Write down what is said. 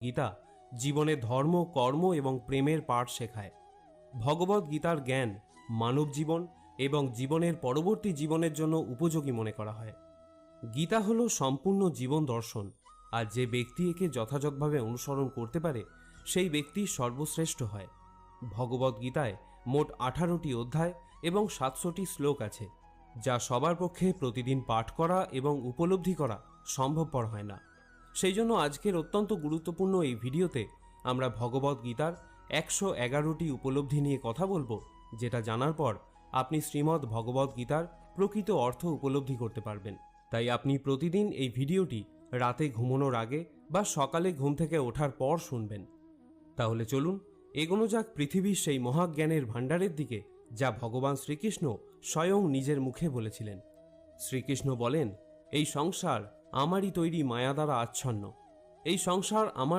গীতা জীবনে ধর্ম, কর্ম এবং প্রেমের পাঠ শেখায়। ভগবদ গীতার জ্ঞান মানব জীবন এবং জীবনের পরবর্তী জীবনের জন্য উপযোগী মনে করা হয়। গীতা হলো সম্পূর্ণ জীবন দর্শন, আর যে ব্যক্তি একে যথাযথভাবে অনুসরণ করতে পারে সেই ব্যক্তি সর্বশ্রেষ্ঠ হয়। ভগবদ গীতায় মোট 18টি অধ্যায় এবং 700টি শ্লোক আছে, যা সবার পক্ষে প্রতিদিন পাঠ করা এবং উপলব্ধি করা সম্ভবপর হয় না। সেই জন্য আজকের অত্যন্ত গুরুত্বপূর্ণ এই ভিডিওতে আমরা ভগবদ গীতার 111টি উপলব্ধি নিয়ে কথা বলবো, যেটা জানার পর আপনি শ্রীমদ্ ভগবদ গীতার প্রকৃত অর্থ উপলব্ধি করতে পারবেন। তাই আপনি প্রতিদিন এই ভিডিওটি রাতে ঘুমানোর আগে বা সকালে ঘুম থেকে ওঠার পর শুনবেন। তাহলে চলুন এগোনো যাক পৃথিবীর সেই মহাজ্ঞানের ভাণ্ডারের দিকে, যা ভগবান শ্রীকৃষ্ণ স্বয়ং নিজের মুখে বলেছিলেন। শ্রীকৃষ্ণ বলেন, এই সংসার আমারই তৈরি মায়া দ্বারা আচ্ছন্ন। এই সংসার আমার